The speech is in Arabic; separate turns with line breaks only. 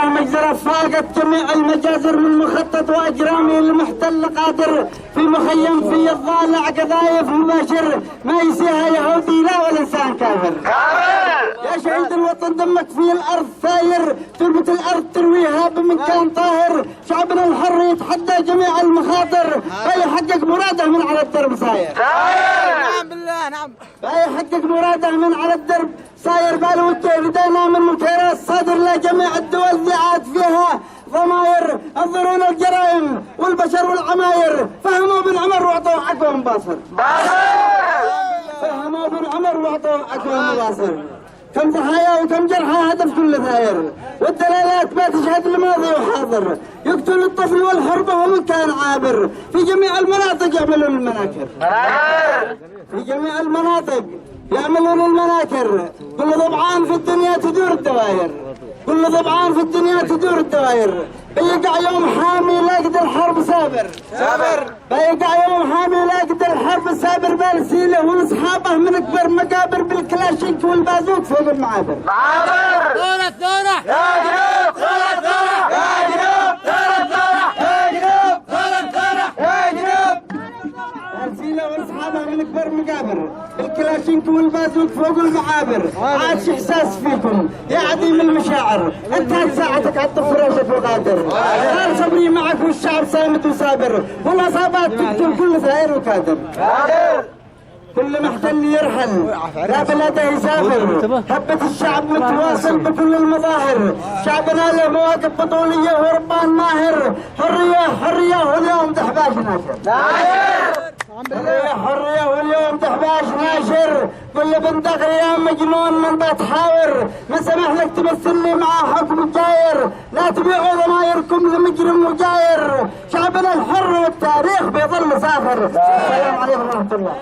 مجزرة فاقت جميع المجازر من مخطط واجرامي المحتل قادر في مخيم في الضالع قذايف مباشر ما يسيها يهودي لا ولا انسان كافر. يا شهيد الوطن دمك في الارض ثاير، تربة الارض ترويها بمكان طاهر، شعبنا الحر يتحدى جميع المخاطر فيحقق مراده من على الدرب صاير.
نعم بالله نعم.
فيحقق مراده من على الدرب صاير بالوجه بدينا من مكيرات صادر لجميع الدول ذي عاد فيها ضماير انظرون الجرائم والبشر والعماير، فهموا بن عمر واعطوا حقهم باصر. فهموا بن عمر واعطوا حقهم باصر. كم ضحايا وكم جرحى هدف كل ثاير، والدلالات ما تشهد الماضي وحاضر، يقتل الطفل والحربة ومن كان عابر، في جميع المناطق يعملون المناكر. في جميع المناطق يعملون المناكر، كل ضبعان في الدنيا تدور الدوائر، كل ضبعان في الدنيا تدور الدوائر، بيقع يوم حامي لاقد الحرب سابر. بيقع يوم حامي لاقد الحرب سابر بالسيله واصحابه من اكبر مقابر بالكلاشينك والبازوك فوق المعابر.
ثورة
يا جنوب ثورة يا جنوب يا جنوب بالسيله واصحابه من اكبر مقابر بالكلاشينك والبازوك فوق المعابر. عادش احساس فيكم يا عديم المشاعر، انتهت ساعتك على الطفراشة وقادر، صار صبري معك والشعب صامت وصابر، والاصابات تقتل كل ثائر وكادر. كل محتل يرحل لا بلاده يسافر، هبة الشعب متواصل بكل المظاهر، شعبنا له مواقف بطولية وربان ماهر، حرية واليوم دحباش ناشر. حرية واليوم دحباش ناشر، كل بن دغر يا مجنون من بتحاور، ما سمح لك تمثلني مع حكم جاير، لا تبيعوا ضمايركم لمجرم وجاير، شعبنا الحر والتاريخ بيظل سافر. السلام عليكم ورحمة الله.